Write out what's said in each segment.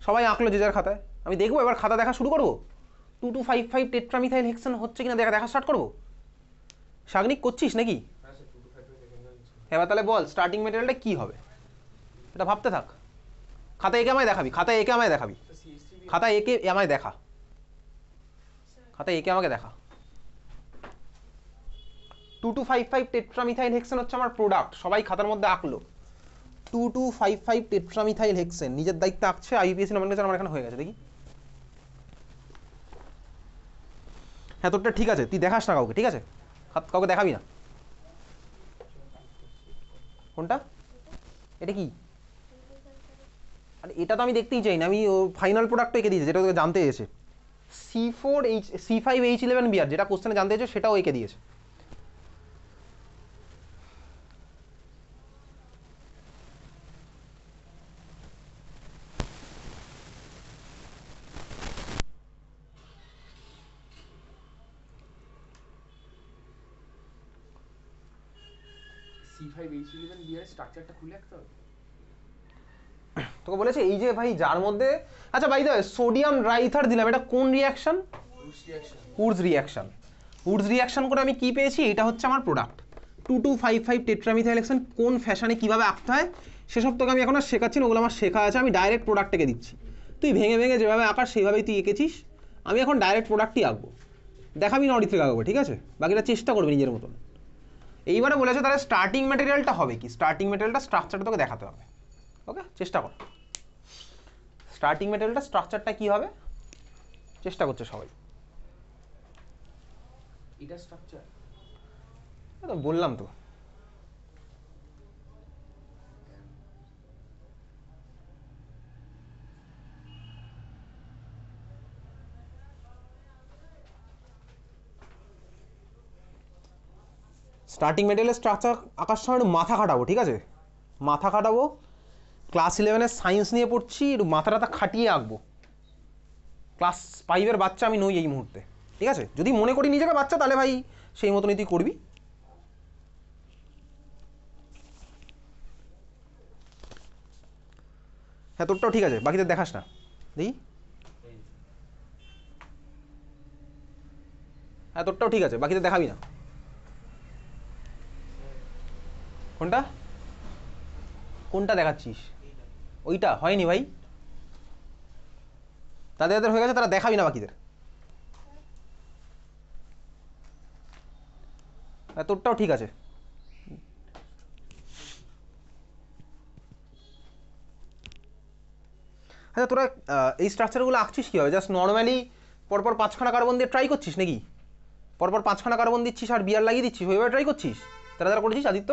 সবাই আঁকলো যে যার খাতায়, আমি দেখবো এবার খাতা দেখা শুরু করবো, 2255 টেট্রামিথাইল হেক্সেন হচ্ছে কিনা দেখা স্টার্ট করবো। সাগনিক করছিস নাকি? এবার তাহলে বল স্টার্টিং মেটেরিয়ালটা কি হবে, এটা ভাবতে থাক। খাতা একে আমায় দেখাবি, খাতা একে আমায় দেখাবি, খাতা একে আমায় দেখা, খাতা একে আমাকে দেখা। 2255 টেট্রামিথাইল হেক্সেন হচ্ছে আমার প্রোডাক্ট, সবাই খাতার মধ্যে আঁকলো 2255 টেট্রামিথাইল হেক্সেন, নিজের দায়িত্বে আঁকছে। আইপিএসসি নমিনেশন আমার এখানে হয়ে গেছে, দেখি। হ্যাঁ তোরটা ঠিক আছে, তুই দেখাস না কাউকে, ঠিক আছে, কাউকে দেখাবি না। কোনটা? এটা কি? আর এটা তো আমি দেখতেই চাই না, আমি ও ফাইনাল প্রোডাক্ট এঁকে দিয়েছে যেটা তোকে জানতে এসেছে, C5H11Br, যেটা কোশ্চেনে জানতে এসেছে সেটাও এঁকে দিয়েছে। C5H11Br স্ট্রাকচারটা খুলে রাখতে হবে। তোকে বলেছে এই যে ভাই যার মধ্যে, আচ্ছা ভাই দেখ সোডিয়াম রাইথার দিলাম, এটা কোন reaction? Woods reaction. Woods reaction করে আমি কি পেয়েছি, এটা হচ্ছে আমার প্রোডাক্ট 2255 টেট্রামিথাইল হেক্সেন। কোন ফ্যাশনে কিভাবে আঁকতে হয় সেসব তোকে আমি এখন আর শেখাচ্ছি না, ওগুলো আমার শেখা আছে, আমি ডাইরেক্ট প্রোডাক্টটাকে দিচ্ছি। তুই ভেঙে ভেঙে যেভাবে আঁকার সেইভাবেই তুই এঁকেছিস, আমি এখন ডাইরেক্ট প্রোডাক্টই আঁকবো, দেখাবি না অরিত্রিক আঁকবো, ঠিক আছে, বাকিটা চেষ্টা করবি নিজের মতন। এইবারে বলেছে তাহলে স্টার্টিং ম্যাটেরিয়ালটা হবে কি, স্টার্টিং ম্যাটেরিয়ালটা স্ট্রাকচারটা তোকে দেখাতে হবে, ওকে চেষ্টা কর। স্টার্টিং মেটেরিয়ালটা স্ট্রাকচারটা কি হবে চেষ্টা করছে সবাই। এটা স্ট্রাকচার তো বললাম তো, স্টার্টিং মেটেরিয়ালের স্ট্রাকচার আঁকার সময় একটু মাথা খাটাবো, ঠিক আছে, মাথা খাটাবো। ক্লাস 11-এর সায়েন্স নিয়ে পড়ছি, একটু মাথা টাথা খাটিয়ে আঁকবো। ক্লাস 5-এর বাচ্চা আমি নই এই মুহূর্তে, ঠিক আছে, যদি মনে করি নিজেকে বাচ্চা তাহলে ভাই সেই মতনই তুই করবি। হ্যাঁ তোরটাও ঠিক আছে, বাকিদের দেখাস না, দেখি। হ্যাঁ তোরটাও ঠিক আছে, বাকিদের দেখাবি না। কোনটা কোনটা দেখাচ্ছিস? ওইটা হয়নি ভাই, তাদের যাদের হয়ে গেছে তারা দেখাবি না বাকিদের। হ্যাঁ তোরটাও ঠিক আছে। আচ্ছা তোরা এই স্ট্রাকচারগুলো আঁকছিস কীভাবে, জাস্ট নর্মালি পরপর 5খানা কার্বন দিয়ে ট্রাই করছিস নাকি? পরপর 5খানা কার্বন দিচ্ছিস আর বিয়ার লাগিয়ে দিচ্ছিস, ওইভাবে ট্রাই করছিস? তারা যারা করেছিস আদিত্য,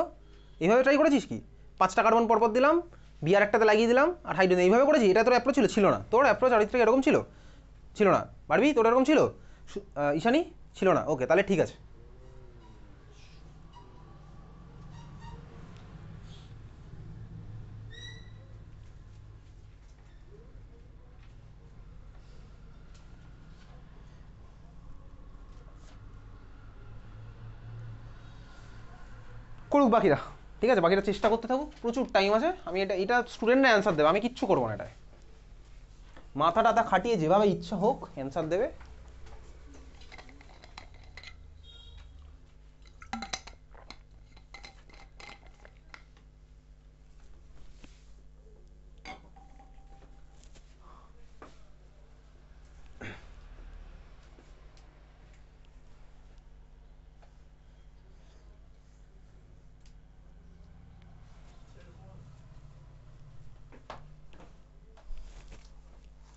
এইভাবে ট্রাই করেছিস কি? 5টা কার্বন পরপর দিলাম, বিয়ার একটাতে লাগিয়ে দিলাম আর হাইড্রোজেন, এইভাবে করেছিস? এটা তোর অ্যাপ্রোচ ছিল? ছিল না তোর অ্যাপ্রোচ আদিত্য, এরকম ছিল? ছিল না। পারবি তোর এরকম ছিল? ঈশানী ছিল না, ওকে তাহলে ঠিক আছে। করুক বাকিরা, ঠিক আছে, বাকিরা চেষ্টা করতে থাকুক, প্রচুর টাইম আছে। আমি এটা স্টুডেন্টরা অ্যান্সার দেবে, আমি কিচ্ছু করবো না এটায়। মাথা টাথা খাটিয়ে যেভাবে ইচ্ছা হোক অ্যান্সার দেবে।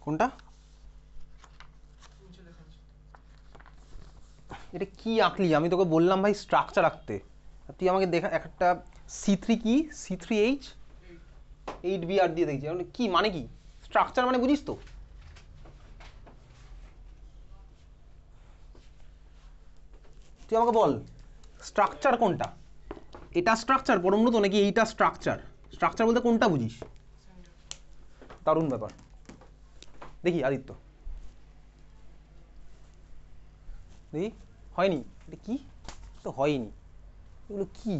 কোনটা? এটা কি আঁকলি? আমি তোকে বললাম ভাই স্ট্রাকচার আঁকতে, তুই আমাকে দেখা একটা C3 কি C3H8Br দিয়ে দেখছি, কি মানে কি স্ট্রাকচার মানে বুঝিস তো? তুই আমাকে বল স্ট্রাকচার কোনটা, এটা স্ট্রাকচার পরমূলত নাকি এইটা স্ট্রাকচার? স্ট্রাকচার বলতে কোনটা বুঝিস? দারুণ ব্যাপার, দেখি আদিত্য দেখি, হয়নি, এটা কি? তো হয়নি, এগুলো কি?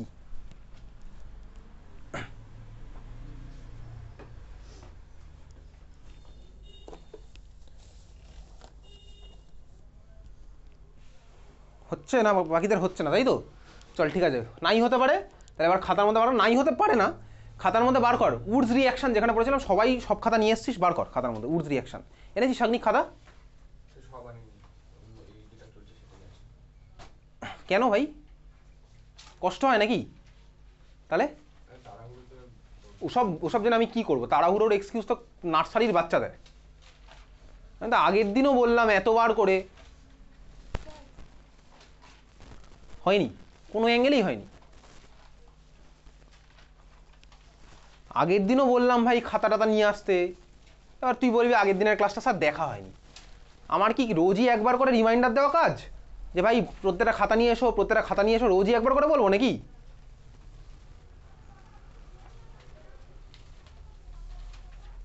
হচ্ছে না, বাকিদের হচ্ছে না, তাই তো? চল ঠিক আছে, নাই হতে পারে, তাহলে এবার খাতার মধ্যে বার কর। নাই হতে পারে না, খাতার মধ্যে বার কর। উডস রিয়াকশন যেখানে পড়েছিলাম, সবাই সব খাতা নিয়ে এসছিস, বার কর খাতার মধ্যে উডস রিয়াকশন। এনেছিস শাগনিক খাতা? সব আনিনি, এই যেটা চলছে সেটাই আছে। কেন ভাই, কষ্ট হয় নাকি? তাহলে তাড়াহুড়োতে ওসব জন্য আমি কি করবো? তাড়াহুড়োর এক্সকিউজ তো নার্সারির বাচ্চা দেয়। আমি তো আগের দিনও বললাম এতবার করে, হয়নি, কোনো অ্যাঙ্গেলেই হয়নি। আগের দিনও বললাম ভাই খাতা টাতা নিয়ে আসতে, এবার তুই বলবি আগের দিনের ক্লাসটা স্যার দেখা হয়নি। আমার কি রোজই একবার করে রিমাইন্ডার দেওয়া কাজ, যে ভাই প্রত্যেকটা খাতা নিয়ে এসো, প্রত্যেকটা খাতা নিয়ে এসো, রোজই একবার করে বলবো নাকি?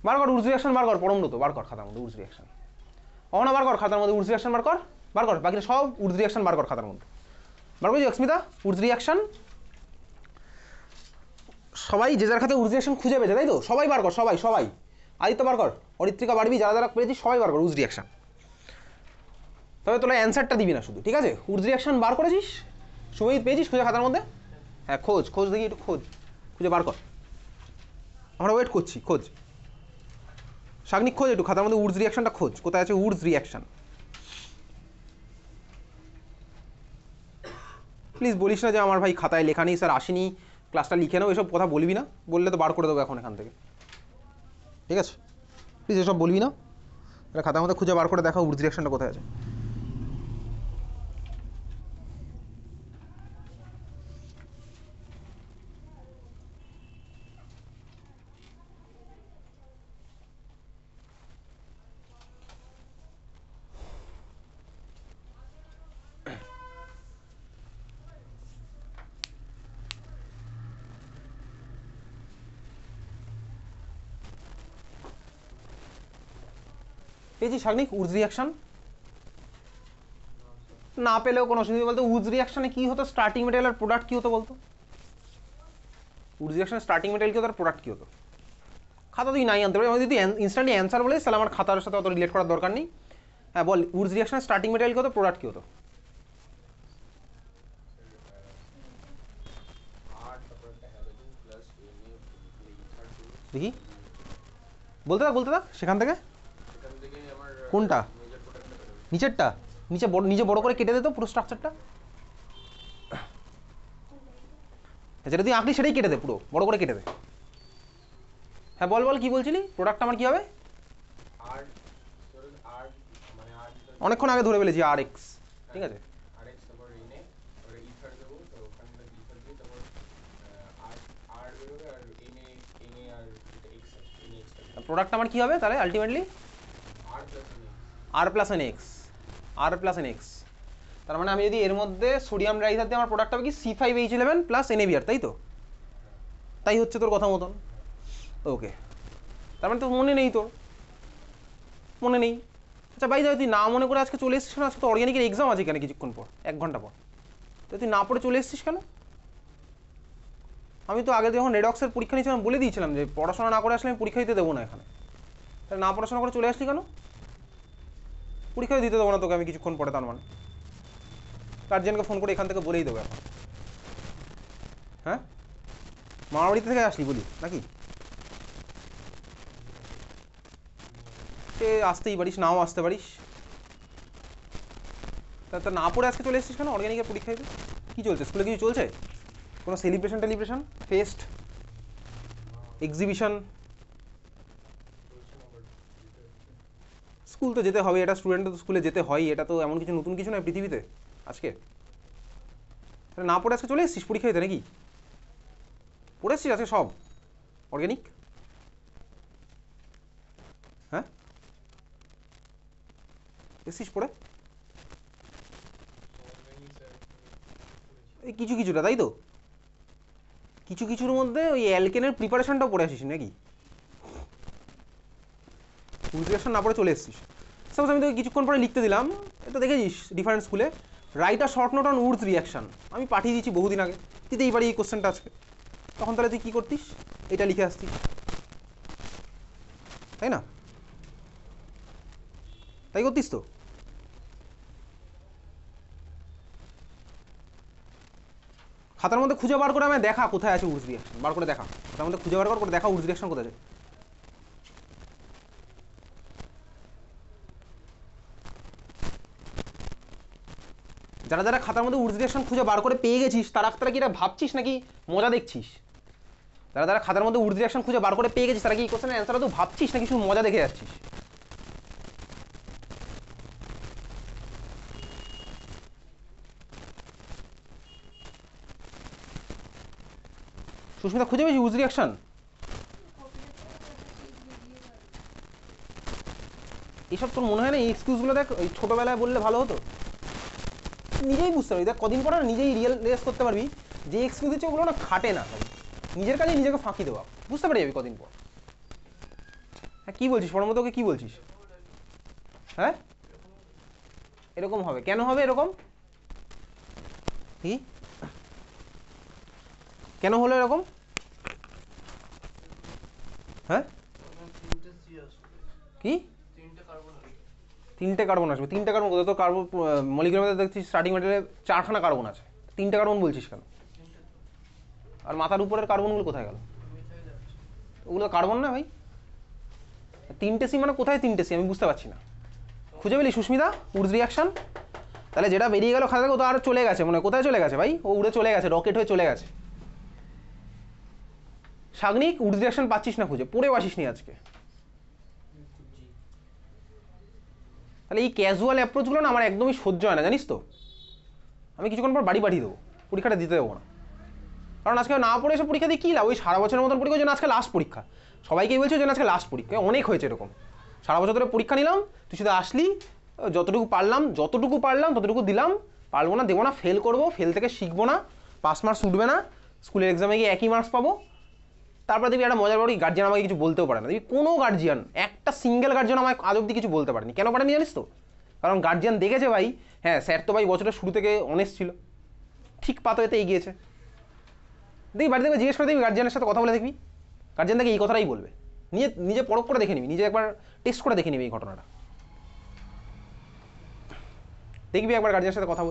বার কর উডস রিয়াকশন, বার কর পরমব্রত, বার কর খাতার মধ্যে উডস রিয়াকশন। না বার কর খাতার মধ্যে উডস রিয়াকশন, বার কর, বার কর, বাকি সব উডস রিয়াকশন বার কর খাতার মধ্যে। বার করছি অস্মিতা উডস রিয়াকশন? সবাই যে যার খাতে উডস রিয়াকশন খুঁজে পেয়েছে, তাই তো? সবাই বার কর, সবাই সবাই। আদিত্য বার কর, অরিত্রিকা বাড়বি, যারা যারা পেয়েছিস সবাই বার কর উডস রিয়াকশন। তবে তোরা অ্যান্সারটা দিবি না শুধু, ঠিক আছে? উডস রিয়াকশন বার করেছিস, শুভজিৎ পেয়েছিস খুঁজে খাতার মধ্যে? হ্যাঁ খোঁজ, খোঁজ দেখি একটু, খোঁজ, খুঁজে বার কর, আমরা ওয়েট করছি, খোঁজ। শাগনিক খোঁজ একটু খাতার মধ্যে উডস রিয়াকশনটা খোঁজ, কোথায় আছে উডস রিয়াকশন। প্লিজ বলিস না যে আমার ভাই খাতায় লেখা নেই, স্যার আসেনি, ক্লাসটা লিখে নাও, এসব কথা বলবি না। বললে তো বার করে দেবো এখন এখান থেকে, ঠিক আছে? প্লিজ এসব বলবি না। এটা খাতার মধ্যে খুঁজে বার করে দেখা উডস রিয়াকশনটা কোথায় আছে। পেয়েছি শাগনিক উডস রিয়াকশন? না পেলেও কোনো অসুবিধা, বলতো উডস রিয়াকশনে কি হতো, স্টার্টিং মেটেরিয়াল আর প্রোডাক্ট কি হতো বলতো? উডস রিয়াকশনের স্টার্টিং মেটেরিয়াল কি হতো আর প্রোডাক্ট কি হতো? খাতা তুই নাই আনতে পারি, আমি যদি ইনস্ট্যান্টলি অ্যান্সার বলিস তাহলে আমার খাতার সাথে অত রিলেট করার দরকার নেই। হ্যাঁ বল, উডস রিয়াকশনের স্টার্টিং মেটেরিয়াল কি হতো, প্রোডাক্ট কি হতো? আর তারপর একটা হ্যালোজেন প্লাস দেখি, বলতে থাক বলতে থাক সেখান থেকে। সেখান থেকে আমার কোনটা? মেজর প্রোডাক্টটা বেরোবে। নিচেরটা? নিচে বড়, নিচে বড় করে কেটে দে তো পুরো স্ট্রাকচারটা। যেটা তুই আঁকলি সেটাই কেটে দে, পুরো বড় করে কেটে দে। হ্যাঁ বল বল, কি বলছিলি? প্রোডাক্ট আমার কি হবে? আর আর মানে আর অনেকক্ষণ আগে ধরে ফেলেছি আর এক্স, ঠিক আছে? আরএক্স, তারপর এনে তারপরে ইথার দেবো, তো ওখানে ইথার দিয়ে তারপর আর আর বেরোবে, আর এনে এনে আর এক্স এনে এক্স প্রোডাক্ট আমার কি হবে তাহলে আলটিমেটলি? আর প্লাস এনে আর প্লাস এন এক্স, আর প্লাস এন এক্স। তার মানে আমি যদি এর মধ্যে সোডিয়াম রাইসার দিয়ে, আমার প্রোডাক্ট হবে কি C5H11 প্লাস NaBr, তাই তো? তাই হচ্ছে তোর কথা মতন। ওকে, তার মানে তো মনে নেই তোর, মনে নেই। আচ্ছা ভাই তুই না মনে করে আজকে চলে এসেছিস কেন? আজকে তো অর্গ্যানিকের এক্সাম আছে কেন কিছুক্ষণ পর, 1 ঘন্টা পর, তো তুই না পড়ে চলে এসেছিস কেন? আমি তো আগে যখন রেডক্সের পরীক্ষা নিয়েছিলাম বলে দিয়েছিলাম যে পড়াশোনা না করে আসলে আমি পরীক্ষা দিতে দেবো না এখানে। তাহলে না পড়াশোনা করে চলে আসলি কেন? পরীক্ষা দিতে দেবো না তোকে আমি কিছুক্ষণ পরে, তার মানে গার্জিয়ানকে ফোন করে এখান থেকে বলেই দেবো এখন। হ্যাঁ, মামার বাড়িতে থেকে আসলি বলি নাকি? সে আসতেই পারিস, নাও আসতে পারিস। তা না পড়ে আজকে চলে এসেছিস কেন অর্গ্যানিকের পরীক্ষা দিতে? কী চলছে স্কুলে, কিছু চলছে? কোনো সেলিব্রেশন টেলিব্রেশন, ফেস্ট, এক্সিবিশন? স্কুল তো যেতে হবে, এটা স্টুডেন্টদের তো স্কুলে যেতে হয়, এটা তো এমন কিছু নতুন কিছু নয় পৃথিবীতে আজকে। না পড়ে আজকে চলে এসেছিস পরীক্ষা দিতে নাকি? পড়ে এসেছিস আজকে সব অর্গ্যানিক? হ্যাঁ এসেছিস পড়ে? এই কিছু কিছুটা, তাই তো? কিছু কিছুর মধ্যে ওই অ্যালকেনের প্রিপারেশনটাও পড়ে আসিস নাকি? ইন্ট্রোডাকশন না পড়ে চলে এসেছিস। সাপোজ আমি তোকে কিছুক্ষণ পরে লিখতে দিলাম, এটা দেখেছিস ডিফারেন্ট স্কুলে, write a short note on Woods reaction, আমি পাঠিয়ে দিয়েছি বহুদিন আগে, দিতেই পারি এই কোশ্চেনটা আজকে। তখন তাহলে তুই কী করতিস? এটা লিখে আসতিস, তাই না? তাই করতিস তো? খাতার মধ্যে খুঁজে বার করে আমায় দেখা কোথায় আছে উডস রিয়াকশন, বার করে দেখা খাতার মধ্যে খুঁজে বার করে দেখা উডস রিয়াকশন কোথায় আছে। যারা যারা খাতার মধ্যে উডস রিয়াকশন খুঁজে বার করে পেয়ে গেছিস তারা কি এটা ভাবছিস নাকি মজা দেখছিস? যারা যারা খাতার মধ্যে উডস রিয়াকশন খুঁজে বার করে পেয়ে গেছিস তারা কি কোশ্চেনের অ্যান্সারটা তো ভাবছিস নাকি শুধু মজা দেখে যাচ্ছিস? সুস্মিতা খুঁজে পেয়েছি উডস রিয়াকশন? এইসব তোর মনে হয় না এই এক্সকিউজগুলো দেখ ওই ছোটোবেলায় বললে ভালো হতো? নিজেই বুঝতে পারবি, দেখ কদিন পর না নিজেই রিয়েলাইজ করতে পারবি যে এক্সকিউজ হচ্ছে ওগুলো না খাটে না, নিজের কাজে নিজেকে ফাঁকি দেওয়া, বুঝতে পারি যাবি কদিন পর। হ্যাঁ কী বলছিস পরমত, ওকে কী বলছিস? হ্যাঁ এরকম হবে কেন হবে এরকম? কি কেন হলো এরকম? হ্যাঁ কি তিনটে কার্বন আসবে? তিনটে কার্বন কোথায়? তো কার্বন মলিকুলার মধ্যে দেখছিস স্টার্টিং ম্যাটেরিয়ালে 4খানা কার্বন আছে, 3টে কার্বন বলছিস কেন? আর মাথার উপরের কার্বনগুলো কোথায় গেল? ওগুলো কার্বন না ভাই। 3টে সি মানে কোথায় 3টে সি আমি বুঝতে পারছি না। খুঁজে পেলি সুস্মিতা উডস রিয়াকশন? তাহলে যেটা বেরিয়ে গেল খাতা থেকে ও তো আর চলে গেছে, মানে কোথায় চলে গেছে ভাই? ও উড়ে চলে গেছে, রকেট হয়ে চলে গেছে। সাগ্নিক উডস রিয়াকশন পাচ্ছিস না খুঁজে, পড়েও আসিস নি আজকে। তাহলে এই ক্যাজুয়াল অ্যাপ্রোচগুলো না আমার একদমই সহ্য হয় না জানিস তো। আমি কিছুক্ষণ পর বাড়ি পাঠিয়ে দেবো, পরীক্ষাটা দিতে দেবো না। কারণ আজকে না পড়ে এসে পরীক্ষা দিয়ে কী লাভ? ওই সারা বছরের মতন পরীক্ষা যেন আজকে লাস্ট পরীক্ষা, সবাইকেই বলছে যেন আজকে লাস্ট পরীক্ষা। অনেক হয়েছে এরকম, সারা বছর ধরে পরীক্ষা নিলাম, তুই শুধু আসলি, যতটুকু পারলাম ততটুকু দিলাম, পারবো না দেবো না, ফেল করবো, ফেল থেকে শিখবো না, পাস মার্কস উঠবে না, স্কুলের এক্সামে গিয়ে একই মার্কস পাবো। তারপরে দেখবি একটা মজার বড় গার্জিয়ান আমাকে কিছু বলতেও পারে না। দেখবি কোনো গার্জিয়ান, একটা সিঙ্গেল গার্জিয়ান আমাকে আজ অব্দি কিছু বলতে পারেনি। কেন পারেনি জানিস তো? কারণ গার্জিয়ান দেখেছে ভাই, হ্যাঁ স্যার তো ভাই বছরের শুরু থেকে অনেস্ট ছিল, ঠিক পাতোয়াতে এগিয়েছে। দেখবি বাড়ি থেকে জিজ্ঞেস করে দেখবি, গার্জিয়ানের সাথে কথা বলে দেখবি, গার্জিয়ান থেকে এই কথাটাই বলবে। নিজে পরখ করে দেখে নিবি, নিজে একবার টেস্ট করে দেখে নিবি এই ঘটনাটা, দেখবি একবার গার্জিয়ানের সাথে কথা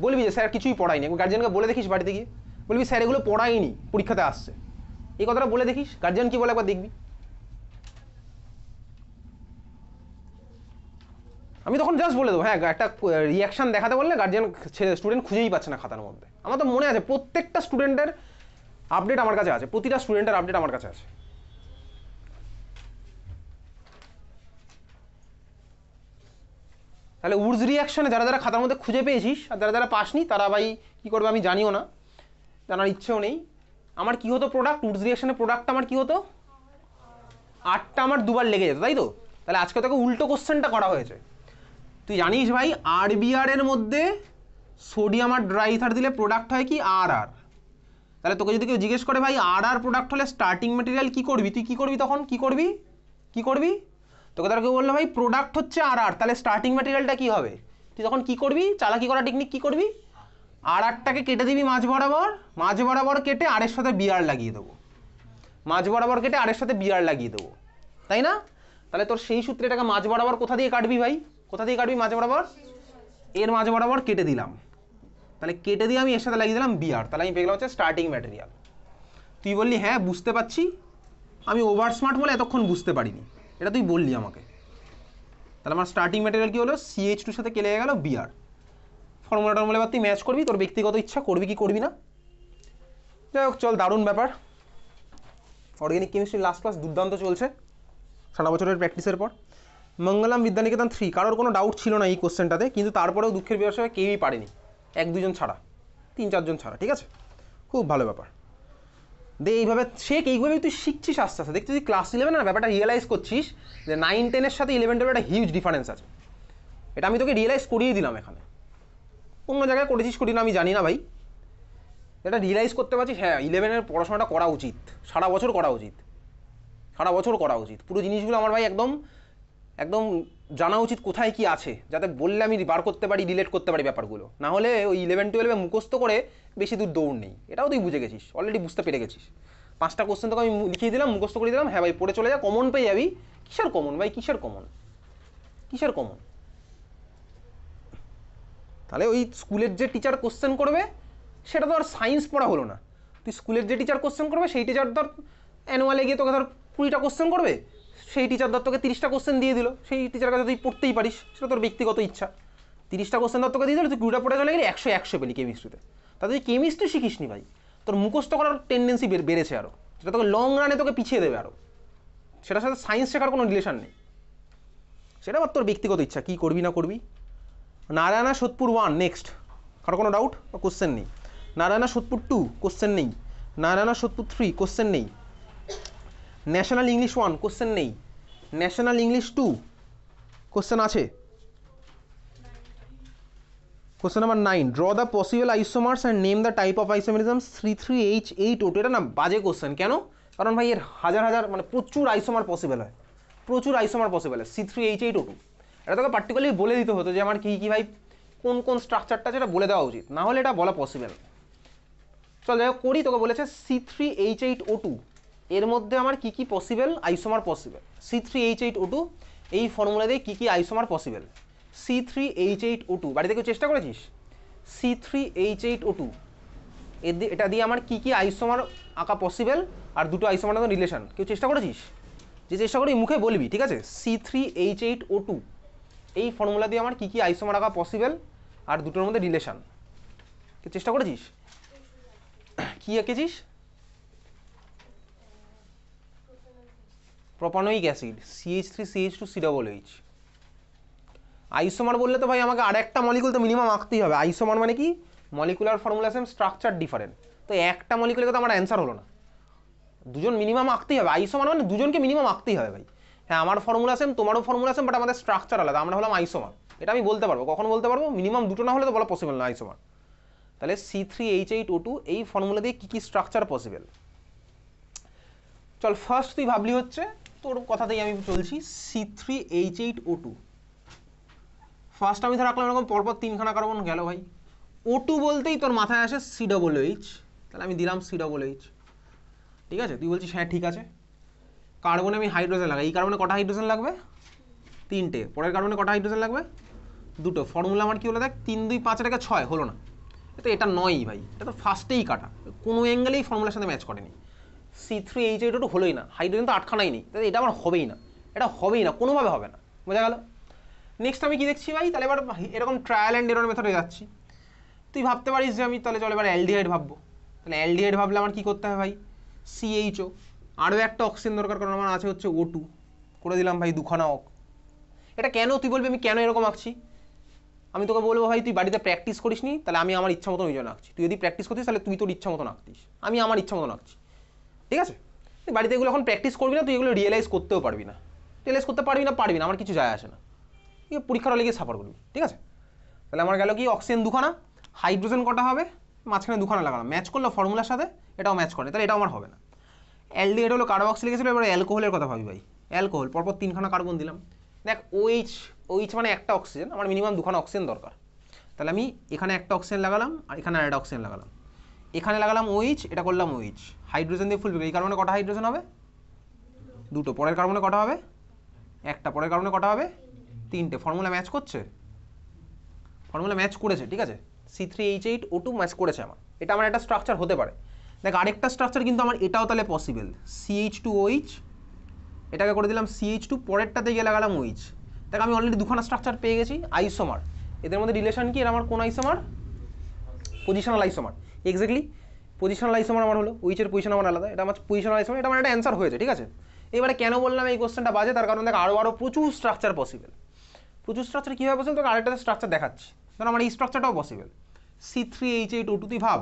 বলবি যে স্যার কিছুই পড়ায়নি। একবার গার্জিয়ানকে বলে দেখিস বাড়িতে গিয়ে, বলবি স্যার এগুলো পড়ায়নি, পরীক্ষাতে আসছে, এই কথাটা বলে দেখিস, গার্জিয়ান কি বলে একবার দেখবি। আমি তখন জাস্ট বলে দেবো হ্যাঁ একটা রিয়াকশন দেখাতে বললে গার্জিয়ান স্টুডেন্ট খুঁজেই পাচ্ছে না খাতার মধ্যে। আমার তো মনে আছে প্রত্যেকটা স্টুডেন্টের আপডেট আমার কাছে আছে, প্রতিটা স্টুডেন্টের আপডেট আমার কাছে আছে। তাহলে উডস রিয়াকশনে যারা যারা খাতার মধ্যে খুঁজে পেয়েছিস আর যারা যারা পাসনি তারা ভাই কী করবে আমি জানিও না, জানার ইচ্ছেও নেই। আমার কি হতো প্রোডাক্ট, উডস রিয়াকশনের প্রোডাক্টটা আমার কি হতো? 8টা আমার দুবার লেগে যেত, তাই তো? তাহলে আজকে তোকে উল্টো কোশ্চেনটা করা হয়েছে। তুই জানিস ভাই আরবিআর এর মধ্যে সোডিয়াম আর ড্রাইথার দিলে প্রোডাক্ট হয় কি আর আর। তাহলে তোকে যদি কেউ জিজ্ঞেস করে ভাই আর আর প্রোডাক্ট হলে স্টার্টিং ম্যাটেরিয়াল কি করবি, তুই কি করবি তখন? কি করবি তোকে তারা কেউ বললো ভাই প্রোডাক্ট হচ্ছে আর আর, তাহলে স্টার্টিং ম্যাটেরিয়ালটা কি হবে? তুই তখন কি করবি? চালাকি করা টেকনিক কি করবি? আর আরটাকে কেটে দিবি মাঝ বরাবর কেটে আরের সাথে বিআর লাগিয়ে দেবো, মাঝ বরাবর কেটে আরের সাথে বিআর লাগিয়ে দেবো, তাই না? তাহলে তোর সেই সূত্রে এটাকে মাঝ বরাবর কোথা দিয়ে কাটবি ভাই? কোথা দিয়ে কাটবি? মাঝ বরাবর, এর মাঝ বরাবর কেটে দিলাম, তাহলে কেটে দিয়ে আমি এর সাথে লাগিয়ে দিলাম বিআর, তাহলে আমি পেয়ে গেলাম হচ্ছে স্টার্টিং ম্যাটেরিয়াল। তুই বললি হ্যাঁ বুঝতে পারছি, আমি ওভার স্মার্ট বলে এতক্ষণ বুঝতে পারিনি, এটা তুই বললি আমাকে। তাহলে আমার স্টার্টিং ম্যাটেরিয়াল কি হলো? CH2 সাথে কে লেগে গেল? বিআর। ফর্মুলা টর্মুলা এবার তুই ম্যাচ করবি, তোর ব্যক্তিগত ইচ্ছা করবি কি করবি না। যাই হোক চল, দারুণ ব্যাপার। অর্গানিক কেমিস্ট্রি লাস্ট ক্লাস দুর্দান্ত চলছে সারা বছরের প্র্যাকটিসের পর। মঙ্গলম বিদ্যানিকেতন 3, কারোর কোনো ডাউট ছিল না এই কোশ্চেনটাতে, কিন্তু তারপরেও দুঃখের বিষয়ে কেউই পারেনি, 1-2 জন ছাড়া, 3-4 জন ছাড়া, ঠিক আছে? খুব ভালো ব্যাপার। এইভাবে শেখ, এইভাবেই তুই শিখছিস আস্তে আস্তে। দেখছিস তুই ক্লাস 11 না ব্যাপারটা রিয়েলাইজ করছিস যে 9-10 সাথে 11-12 একটা হিউজ ডিফারেন্স আছে। এটা আমি তোকে রিয়েলাইজ করিয়ে দিলাম এখানে, অন্য জায়গায় করেছিস করি না আমি জানি না ভাই, এটা রিয়েলাইজ করতে পারছিস হ্যাঁ 11-এর পড়াশোনাটা করা উচিত, সারা বছর করা উচিত, পুরো জিনিসগুলো আমার ভাই একদম একদম জানা উচিত কোথায় কি আছে, যাতে বললে আমি বার করতে পারি, রিলেট করতে পারি ব্যাপারগুলো। না হলে ওই 11-12 মুখস্থ করে বেশি দূর দৌড় নেই, এটাও তুই বুঝে গেছিস, অলরেডি বুঝতে পেরে গেছিস। 5টা কোশ্চেন তোকে আমি লিখিয়ে দিলাম, মুখস্থ করে দিলাম, হ্যাঁ ভাই পড়ে চলে যা, কমন পেয়ে যাবি। কিসের কমন ভাই, কিসের কমন? তাহলে ওই স্কুলের যে টিচার কোশ্চেন করবে সেটা তো আর সায়েন্স পড়া হলো না। তুই স্কুলের যে টিচার কোশ্চেন করবে সেই টিচার ধর অ্যানুয়ালে গিয়ে তোকে ধর 20টা কোশ্চেন করবে, সেই টিচার ধর তোকে 30টা কোশ্চেন দিয়ে দিল, সেই টিচারের কাছে তুই পড়তেই পারিস, সেটা তোর ব্যক্তিগত ইচ্ছা। 30টা কোশ্চেন ধর তোকে দিয়ে দিল, তুই 20টা পড়ে চলে গেলি, 100 পেলি কেমিস্ট্রিতে। তাতে তুই কেমিস্ট্রি শিখিস নি ভাই, তোর মুখস্থ করার টেন্ডেন্সি বেড়েছে আরও, সেটা তোকে লং রানে তোকে পিছিয়ে দেবে আরও। সেটার সাথে সায়েন্স শেখার কোনো রিলেশন নেই, সেটা আবার তোর ব্যক্তিগত ইচ্ছা কী করবি না করবি। নারায়ণা সোদপুর 1 নেক্সট, কারো কোনো ডাউট? কোশ্চেন নেই। নারায়ণা সোদপুর 2 কোশ্চেন নেই। নারায়ণা সোদপুর 3 কোশ্চেন নেই। ন্যাশনাল ইংলিশ 1 কোশ্চেন নেই। ন্যাশনাল ইংলিশ 2 কোশ্চেন আছে। Question number 9, draw the possible isomers and name the type of isomerisms 33H8O2। এটা না বাজে কোশ্চেন, কেন? কারণ ভাই এর হাজার হাজার মানে প্রচুর আইসোমার পসিবল হয়, প্রচুর আইসোমার পসিবল হয় C3H8O2। এটা তোকে পার্টিকুলারলি বলে দিতে হতো যে আমার কী কী ভাই কোন কোন স্ট্রাকচারটা সেটা বলে দেওয়া উচিত, না হলে এটা বলা পসিবল। চল যাই হোক করি, তোকে বলেছে C3H8O2 এর মধ্যে আমার কী কী পসিবল আইসোমার পসিবল। C3H8O2 এই ফর্মুলা দিয়ে কী কী আইসোমার পসিবল। C3H8O2 বাড়িতে কেউ চেষ্টা করেছিস? C3H8O2 এটা দিয়ে আমার কী কী আইসোমার আঁকা পসিবল আর দুটো আইসোমার মধ্যে রিলেশন কেউ চেষ্টা করেছিস? যে চেষ্টা করি মুখে বলবি, ঠিক আছে? C3H8O2 এই ফর্মুলা দিয়ে আমার কী কী আইসোমার আঁকা পসিবল আর দুটোর মধ্যে রিলেশন কেউ চেষ্টা করেছিস? কী এঁকেছিস? Propanoic acid CH3CH2COOH। আইসোমার বললে তো ভাই আমাকে আর একটা মলিকুল তো মিনিমাম আঁকতেই হবে। আইসোমার মানে কি? Molecular formula same, structure different. তো একটা মলিকুলে তো আমার অ্যান্সার হলো না, দুজন মিনিমাম আঁকতেই হবে। আইসোমার মানে দুজনকে মিনিমাম আঁকতেই হবে ভাই। হ্যাঁ আমার ফর্মুলা সেম, তোমারও ফর্মুলা সেম, বাট আমাদের স্ট্রাকচার আলাদা, আমরা হলাম আইসোমার। এটা আমি বলতে পারবো, কখন বলতে পারবো? মিনিমাম দুটো না হলে তো বলা পসিবল না আইসোমার। তাহলে C3H8O2 এই ফর্মুলা দিয়ে কী কী স্ট্রাকচার পসিবল। চল ফার্স্ট তুই ভাবলি হচ্ছে, তোর কথাতেই আমি চলছি, C3H8O2 ফার্স্ট আমি ধর রাখলাম এরকম পরপর 3খানা কার্বন গেল ভাই। O2 বলতেই তোর মাথায় আসে COOH, তাহলে আমি দিলাম COOH। ঠিক আছে, তুই বলছিস হ্যাঁ ঠিক আছে। কার্বনে আমি হাইড্রোজেন লাগাই, এই কার্বনে কটা হাইড্রোজেন লাগবে? 3টে। পরের কার্বনে কটা হাইড্রোজেন লাগবে? 2টো। ফর্মুলা আমার কি হলো দেখ, 3 2 5 এটাকে 6 হলো না, তো এটা 9ই ভাই, এটা তো ফার্স্টেই কাটা, কোনো অ্যাঙ্গেলেই ফর্মুলার সাথে ম্যাচ করেনি। C3H8O2 হলোই না, হাইড্রোজেন তো 8খানাই নেই, তাহলে এটা আমার হবেই না, এটা হবেই না, কোনোভাবে হবে না। বোঝা গেল? নেক্সট আমি কি দেখছি ভাই, তাহলে এবার এরকম ট্রায়াল অ্যান্ড এরর মেথডে যাচ্ছি। তুই ভাবতে পারিস যে আমি তাহলে চল এবার অ্যালডিহাইড ভাববো। তাহলে অ্যালডিহাইড ভাবলে আমার কী করতে হবে ভাই? CHO, আরও একটা অক্সিজেন দরকার, কারণ আমার আছে হচ্ছে O2, করে দিলাম ভাই 2খানা অক। এটা কেন তুই বলবি আমি কেন এরকম আঁকছি? আমি তোকে বলবো ভাই তুই বাড়িতে প্র্যাকটিস করিস নি, তাহলে আমি আমার ইচ্ছা মতন ওই জন্য আঁকছি। তুই যদি প্র্যাকটিস করতিস তাহলে তুই তোর ইচ্ছা মতন আঁকতিস, আমি আমার ইচ্ছা মতন আঁকছি। ঠিক আছে, তুই বাড়িতে এগুলো এখন প্র্যাকটিস করবি না, তুই এগুলো রিয়েলাইজ করতেও পারবি না। রিয়েলাইজ করতে পারবি না, আমার কিছু যায় আসে না, তুই পরীক্ষার হলে গিয়ে সাফার করবি। ঠিক আছে, তাহলে আমার গেল কি অক্সিজেন 2খানা, হাইড্রোজেন কটা হবে? মাঝখানে 2খানা লাগালাম, ম্যাচ করলো ফর্মুলার সাথে, এটাও ম্যাচ করে, তাহলে এটাও আমার হবে না। অ্যালডিহাইড হলো কার্বক্সিলিক অ্যাসিড, এবার অ্যালকোহলের কথা ভাবি ভাই। অ্যালকোহল পরপর 3খানা কার্বন দিলাম, দেখ OH মানে একটা অক্সিজেন, আমার মিনিমাম 2খানা অক্সিজেন দরকার। তাহলে আমি এখানে একটা অক্সিজেন লাগালাম আর এখানে আর একটা অক্সিজেন লাগালাম, এখানে লাগালাম OH, এটা করলাম OH, হাইড্রোজেন দিয়ে ফুল। এই কার্বনে কটা হাইড্রোজেন হবে? 2টো। পরের কার্বনে কটা হবে? একটা। পরের কার্বনে কটা হবে? 3টে। ফর্মুলা ম্যাচ করছে, ফর্মুলা ম্যাচ করেছে। ঠিক আছে, C3H8O2 ম্যাচ করেছে আমার, এটা আমার একটা স্ট্রাকচার হতে পারে। দেখ আরেকটা স্ট্রাকচার কিন্তু আমার এটাও তাহলে পসিবল, CH2OH, এটাকে করে দিলাম CH2, পরেরটাতে গিয়ে লাগালাম OH। দেখ আমি অলরেডি 2খানা স্ট্রাকচার পেয়ে গেছি আইসোমার। এদের মধ্যে রিলেশন কি? এর আমার কোন isomer? Positional isomer. Exactly positional isomer আমার হলো, OH এর পজিশন আমার আলাদা, এটা আমার পজিশনাল আইসোমার, এটা আমার একটা অ্যান্সার হয়েছে। ঠিক আছে, এবারে কেন বললাম এই কোশ্চেনটা বাজে, তার কারণ দেখ আরও প্রচুর স্ট্রাকচার পসিবল। প্রচুর স্ট্রাকচার কীভাবে পসিবল, তোকে আরেকটা স্ট্রাকচার দেখাচ্ছি। ধর আমার এই স্ট্রাকচারটাও পসিবল, C3H8O2। তুই ভাব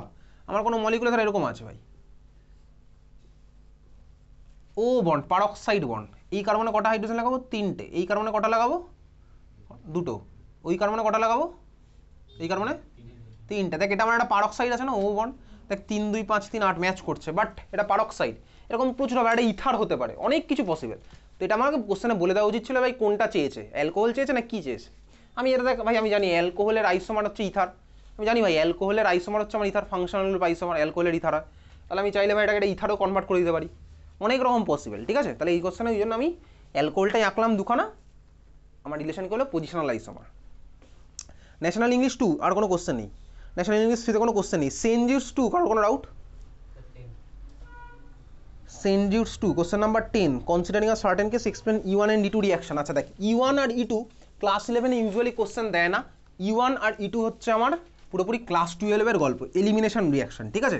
আমার কোনো মলিকুলে ধর এরকম আছে ভাই, ও বন্ড, পারক্সাইড বন্ড। এই কার্বনে কটা হাইড্রোজেন লাগাবো? 3টে। এই কার্বনে কটা লাগাবো? 2টো। ওই কার্বনে কটা লাগাবো? এই কার্বনে 3টে। দেখ এটা আমার একটা পারক্সাইড আছে না, ও বন্ড, দেখ 3 2 5 3 8 ম্যাচ করছে, বাট এটা পারক্সাইড। এরকম প্রচুর হবে, একটা ইথার হতে পারে, অনেক কিছু পসিবল। তো এটা আমাকে কোশ্চেনে বলে দেওয়া উচিত ছিল ভাই কোনটা চেয়েছে, অ্যালকোহল চেয়েছে না কি চেয়েছে। আমি এটা দেখ ভাই আমি জানি অ্যালকোহলের আইসোমার হচ্ছে ইথার, আমি জানি ভাই অ্যালকোহলের আইসোমার হচ্ছে আমার ইথার, ফাংশনাল গ্রুপ আইসোমার অ্যালকোহলের ইথার হয়। তাহলে আমি চাইলে ভাই এটাকে এটা ইথারও কনভার্ট করে দিতে পারি, অনেক রকম পসিবল। ঠিক আছে, তাহলে এই কোশ্চেনে ওই জন্য আমি অ্যালকোহলটাই আঁকলাম 2খানা, আমার রিলেশন কি হলো পজিশনাল আইসোমার। ন্যাশনাল ইংলিশ 2 আর কোনো কোশ্চেন নেই। ন্যাশনাল ইউনিভার্সিটিতে কোনো কোশ্চেন নেই। সেন্ট জুডস 2 কারো কোনো doubt? Saint Jude's 2 question number 10 considering a certain case explain E1 and E2 reaction. আচ্ছা দেখ E1 আর E2 ক্লাস 11 ইউজুয়ালি কোশ্চেন দেয় না। E1 আর E2 হচ্ছে আমার পুরোপুরি ক্লাস 12 এর গল্প, এলিমিনেশন রিয়াকশন, ঠিক আছে?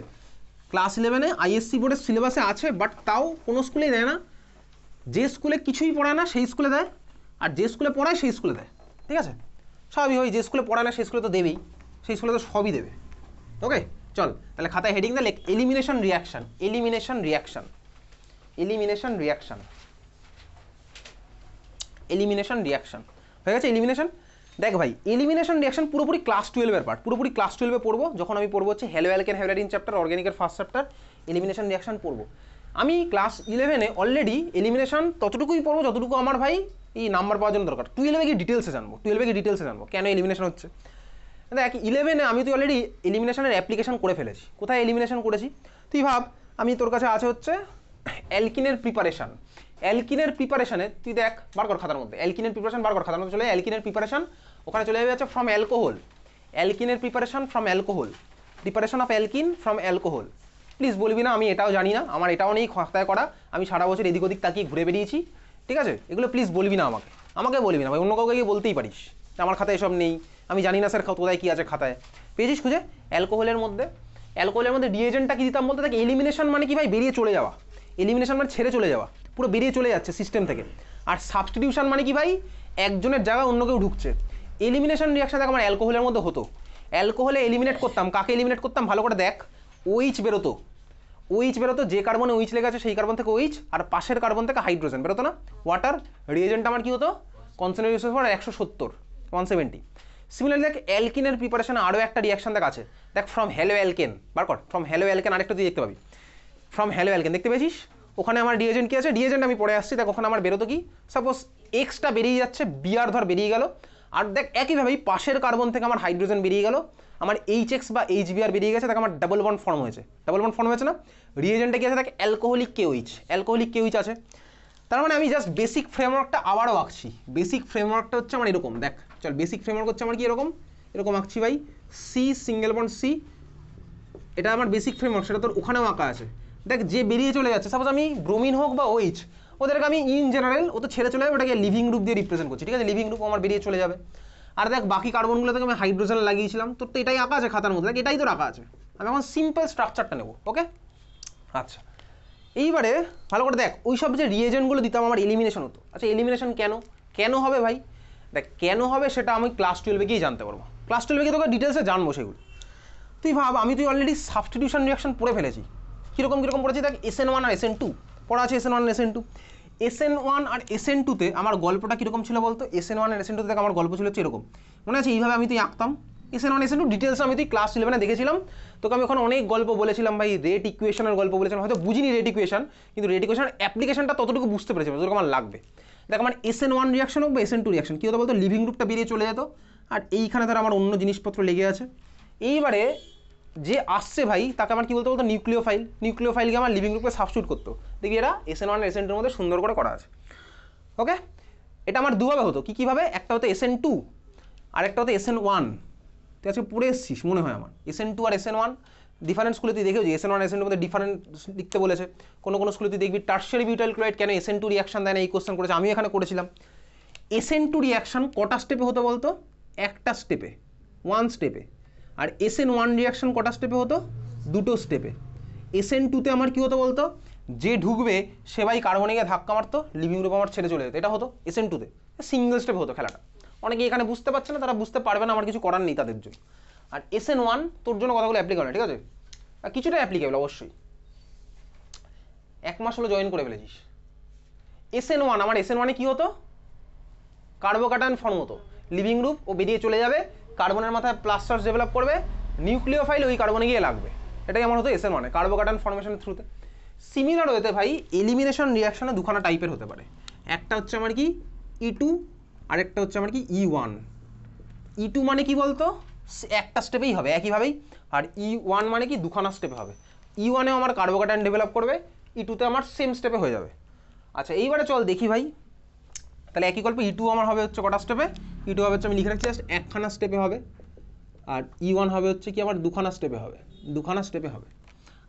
ক্লাস 11-এ আইএসসি বোর্ডের সিলেবাসে আছে, বাট তাও কোনো স্কুলেই দেয় না। যে স্কুলে কিছুই পড়ায় না সেই স্কুলে দেয়, আর যে স্কুলে পড়ায় সেই স্কুলে দেয়, ঠিক আছে? স্বাভাবিক হয়, যে স্কুলে পড়ায় না সেই স্কুলে তো দেবেই, সেই স্কুলে তো সবই দেবে। ওকে চল তাহলে খাতায় হেডিং দে, elimination reaction, elimination reaction, elimination reaction, elimination reaction হয়ে গেছে। এলিমিনেশন দেখ ভাই, এলিমিনেশন রিয়াকশন পুরোপুরি ক্লাস 12-এর পার্ট, পুরোপুরি ক্লাস 12-এ পড়বো। যখন আমি পড়বো হচ্ছে হ্যালো অ্যালকেন হ্যালোডিন চ্যাপ্টার, অর্গানিকের ফার্স্ট চ্যাপ্টার, এলিমিনেশন রিয়াকশন পড়বো। আমি ক্লাস 11-এ অলরেডি এলিমিনেশন ততটুকুই পড়বো যতটুকু আমার ভাই এই নাম্বার পাওয়ার জন্য দরকার। 12-এ গিয়ে ডিটেলসে জানবো, 12-এ গিয়ে ডিটেলসে জানবো কেন এলিমিনেশন হচ্ছে। দেখ 11-এ আমি তো অলরেডি এলিমিনেশনের অ্যাপ্লিকেশন করে ফেলেছি। কোথায় এলিমিনেশন করেছি তুই ভাব, আমি তোর কাছে আছে হচ্ছে অ্যালকিনের প্রিপারেশন। অ্যালকিনের প্রিপারেশনে তুই দেখ, বার কর খাতার মধ্যে, অ্যালকিনের প্রিপারেশন বার কর খাতার মধ্যে, চলে অ্যালকিনের প্রিপারেশন, ওখানে চলে যাবে হচ্ছে ফ্রম অ্যালকোহল, অ্যালকিনের preparation from alcohol, preparation of alkene from alcohol. Please বলবি না আমি এটাও জানি না, আমার এটাও নেই খাতায় করা, আমি সারা বছর এদিক ওদিক তাকিয়ে ঘুরে বেরিয়েছি, ঠিক আছে? এগুলো প্লিজ বলবি না আমাকে, আমাকে বলবি না ভাই, অন্য কাউকে গিয়ে বলতেই পারিস আমার খাতায় এসব নেই, আমি জানি না স্যার কোথায় কী আছে খাতায়। পেয়েছিস খুঁজে? অ্যালকোহলের মধ্যে, অ্যালকোহলের মধ্যে রিএজেন্টটা কী দিতাম বলতে, দেখ এলিমিনেশন মানে কি ভাই, বেরিয়ে চলে যাওয়া, এলিমিনেশন মানে ছেড়ে চলে যাওয়া, পুরো বেরিয়ে চলে যাচ্ছে সিস্টেম থেকে। আর সাবস্টিটিউশন মানে কি ভাই, একজনের জায়গায় অন্য কেউ ঢুকছে। এলিমিনেশন রিয়াকশন দেখ আমার অ্যালকোহলের মধ্যে হতো। অ্যালকোহলে এলিমিনেট করতাম, কাকে এলিমিনেট করতাম ভালো করে দেখ, ওইচ বেরোতো, ওইচ বেরোতো, যে কার্বনে ওইচ লেগে আছে সেই কার্বন থেকে ওইচ, আর পাশের কার্বন থেকে হাইড্রোজেন বেরোতো না, ওয়াটার। রিএজেন্ট আমার কি হতো, কনসেন্ট্রেশন 170, 170। সিমিলারলি দেখ অ্যালকিনের প্রিপারেশনে আরও একটা রিয়াকশন দেখ আছে, দেখ ফ্রম হ্যালো অ্যালকেন, বার কর ফ্রম হ্যালো অ্যালকেন, আরেকটা তুই দেখতে পাবি ফ্রম হ্যালো অ্যালকেন, দেখতে পেয়েছিস? ওখানে আমার রিএজেন্ট কি আছে, রিএজেন্ট আমি পড়ে আসছি, দেখ ওখানে আমার বেরোতো কি, সাপোজ এক্সটা বেরিয়ে যাচ্ছে, বিআর ধর বেরিয়ে গেল, আর দেখ একইভাবেই পাশের কার্বন থেকে আমার হাইড্রোজেন বেরিয়ে গেল, আমার এইচএক্স বা এইচবিআর বেরিয়ে গেছে, দেখ আমার ডাবল বন্ড ফর্ম হয়েছে, ডাবল বন্ড ফর্ম হয়েছে না। রিএজেন্টে কি আছে, দেখ অ্যালকোহলিক কেওইচ, অ্যালকোহলিক কেওইচ আছে। তার মানে আমি জাস্ট বেসিক ফ্রেমওয়ার্কটা আবারও আঁকছি। বেসিক ফ্রেমওয়ার্কটা হচ্ছে আমার এরকম, দেখ চল বেসিক ফ্রেমওয়ার্ক হচ্ছে আমার কি এরকম, এরকম আঁকছি ভাই, সি সিঙ্গেল বন্ড সি, এটা আমার বেসিক ফ্রেমওয়ার্ক, সেটা তোর ওখানেও আঁকা আছে। দেখ যে বেরিয়ে চলে যাচ্ছে, সাপোজ আমি ব্রোমিন হোক বা ওইচ, ওদেরকে আমি ইন জেনারেল ও তো ছেড়ে চলে যাবে, ওটাকে লিভিং গ্রুপ দিয়ে রিপ্রেজেন্ট করছি, ঠিক আছে? লিভিং গ্রুপ আমার বেরিয়ে চলে যাবে। আর দেখ বাকি কার্বনগুলো থেকে আমি হাইড্রোজেন লাগিয়েছিলাম, তোর তো এটাই আঁকা আছে খাতার মধ্যে, দেখ এটাই তো রাখা আছে। আমি এখন সিম্পল স্ট্রাকচারটা নেবো, ওকে? আচ্ছা এইবারে ভালো করে দেখ, ওই সব যে রিএজেন্টগুলো দিতাম আমার এলিমিনেশন হতো। আচ্ছা এলিমিনেশন কেন কেন হবে ভাই, দেখ কেন হবে সেটা আমি ক্লাস 12-এ গিয়েই জানতে পারবো, ক্লাস 12-এ গিয়ে তোকে ডিটেলসে জানবো সেগুলো। তুই ভাব, আমি তুই অলরেডি সাবস্টিটিউশন রিয়াকশন পড়ে ফেলেছি। কীরকম পড়েছি দেখ, SN1 আর SN2 পড়া আছে, SN1 আর SN2। SN1 আর SN2-তে আমার গল্পটা কীরকম ছিল বলতো, SN1 আর SN2-তে দেখ আমার গল্প ছিল হচ্ছে এরকম, মনে আছে এইভাবে আমি তুই আঁকতাম SN1 SN2 ডিটেলস, আমি তুই ক্লাস 11-এ দেখেছিলাম, তোকে আমি ওখানে অনেক গল্প বলেছিলাম ভাই, রেট ইকুয়েশনের গল্প বলেছিলাম, হয়তো বুঝিনি রেট ইকুয়েশন, কিন্তু রেট ইকুয়েশনের অ্যাপ্লিকেশনটা ততটুকু বুঝতে পেরেছি যতটুকু আমার লাগবে। দেখ আমার SN1 রিয়াকশন হোক বা SN2 রিয়াকশন কী হতো বলতো, লিভিং গ্রুপটা বেরিয়ে চলে যেত, আর এইখানে ধর আমার অন্য জিনিসপত্র লেগে আছে। এইবারে যে আসছে ভাই তাকে আমার কী বলতে বলতো, নিউক্লিওফাইল, নিউক্লিওফাইলকে আমার লিভিং গ্রুপে সাবস্টিটিউট করতো। দেখি এটা SN1 আর SN2-এর মধ্যে সুন্দর করে করা আছে, ওকে? এটা আমার দুভাবে হতো, কীভাবে, একটা হতো SN2 আর একটা হতো SN1। তুই আজকে পড়ে এসছিস মনে হয় আমার, SN2 আর SN1 ডিফারেন্ট স্কুলে তুই দেখেও যে SN1 আর SN2-এর মধ্যে ডিফারেন্ট লিখতে বলেছে। কোনো স্কুলে তুই দেখবি টার্সিয়ারি বিউটাইল ক্লোরাইড কেন SN2 রিয়াকশন দেয় না, এই কোশ্চেন করেছে, আমি এখানে করেছিলাম। SN2 রিয়াকশন কটা স্টেপে হতো বলতো, একটা স্টেপে, ওয়ান স্টেপে। আর SN1 রিয়াকশন কটা স্টেপে হতো, দুটো স্টেপে। SN2-তে আমার কী হতো বলতো, যে ঢুকবে সে ভাই কার্বনে গিয়ে ধাক্কা মারতো, লিভিং গ্রুপ আমার ছেড়ে চলে যেত, এটা হতো SN2-তে। সিঙ্গেল স্টেপে হতো খেলাটা। অনেকে এখানে বুঝতে পারছে না, তারা বুঝতে পারবে না, আমার কিছু করার নেই তাদের জন্য। আর SN1 তোর জন্য কথাগুলো অ্যাপ্লিকেবল, ঠিক আছে? আর কিছুটা অ্যাপ্লিকেবল অবশ্যই, 1 মাস হলো জয়েন করে ফেলেছিস। SN1 আমার SN1-এ কী হতো, কার্বোকাটায়ন ফর্ম হতো, লিভিং গ্রুপ ও বেরিয়ে চলে যাবে, কার্বনের মাথায় প্লাস চার্জ ডেভেলপ করবে, নিউক্লিওফাইল ওই কার্বনে গিয়ে লাগবে, এটাই আমার হতো SN1-এ কার্বোকাটায়ন ফর্মেশনের থ্রুতে। সিমিলার হতে ভাই এলিমিনেশন রিয়াকশনে দুখানা টাইপের হতে পারে, একটা হচ্ছে আমার কি E2, আরেকটা হচ্ছে আমার কি E1। E2 মানে কি বলতো, একটা স্টেপেই হবে একইভাবেই, আর E1 মানে কি দুখানা স্টেপে হবে। E1-এও আমার কার্বোকাটায়ন ডেভেলপ করবে, E2-তে আমার সেম স্টেপে হয়ে যাবে। আচ্ছা এইবারে চল দেখি ভাই, তাহলে একই গল্প E2 আমার হবে হচ্ছে কটা স্টেপে, E2 হবে হচ্ছে আমি লিখে রাখছি জাস্ট একখানা স্টেপে হবে, আর E1 হবে হচ্ছে কি আমার দুখানা স্টেপে হবে, দুখানা স্টেপে হবে।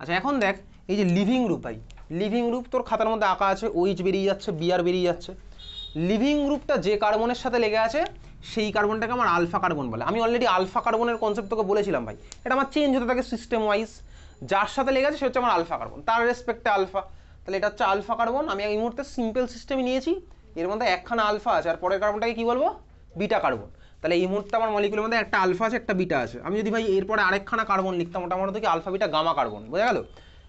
আচ্ছা এখন দেখ এই যে লিভিং গ্রুপ ভাই, লিভিং গ্রুপ তোর খাতার মধ্যে আঁকা আছে, OH বেরিয়ে যাচ্ছে, Br বেরিয়ে যাচ্ছে। লিভিং গ্রুপটা যে কার্বনের সাথে লেগে আছে সেই কার্বনটাকে আমার আলফা কার্বন বলে। আমি অলরেডি আলফা কার্বনের কনসেপ্ট তোকে বলেছিলাম ভাই, এটা আমার চেঞ্জ হতে থাকে সিস্টেম ওয়াইজ। যার সাথে লেগে আছে সে হচ্ছে আমার আলফা কার্বন, তার রেসপেক্টে আলফা। তাহলে এটা হচ্ছে আলফা কার্বন। আমি এই মুহূর্তে সিম্পল সিস্টেমে নিয়েছি, এর মধ্যে একখানা আলফা আছে আর পরের কার্বনটাকে কি বলবো, বিটা কার্বন। তাহলে এই মুহূর্তে আমার মলিকুলের মধ্যে একটা আলফা আছে, একটা বিটা আছে। আমি যদি ভাই এরপরে আরেকখানা কার্বন লিখতাম, ওটা আমার হতো কি আলফা বিটা গামা কার্বন, বোঝা গেল?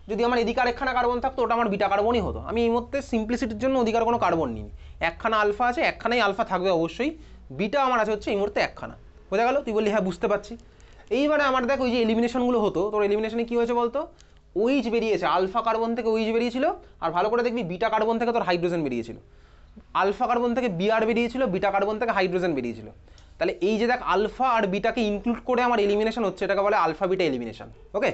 যদি আমার এদিকে আরেকখানা কার্বন থাকতো ওটা আমার বিটা কার্বনই হতো। আমি এই মুহূর্তে সিম্পলিসিটির জন্য অধিকার কোনো কার্বন নিই, একখানা আলফা আছে, একখানাই আলফা থাকবে অবশ্যই, বিটা আমার আছে হচ্ছে এই মুহূর্তে একখানা, বোঝা গেল? তুই বললি হ্যাঁ বুঝতে পারছি। এইবারে আমার দেখ ওই যে এলিমিনেশনগুলো হতো, তোর এলিমিনেশনে কী হয়েছে বলতো, OH বেরিয়েছে, আলফা কার্বন থেকে OH বেরিয়েছিল, আর ভালো করে দেখবি বিটা কার্বন থেকে তোর হাইড্রোজেন বেরিয়েছিল। আলফা কার্বন থেকে Br বেরিয়েছিল, বিটা কার্বন থেকে হাইড্রোজেন বেরিয়েছিল। তাহলে এই যে দেখ আলফা আর বিটাকে ইনক্লুড করে আমার এলিমিনেশন হচ্ছে, এটাকে বলে আলফা বিটা এলিমিনেশন। ওকে,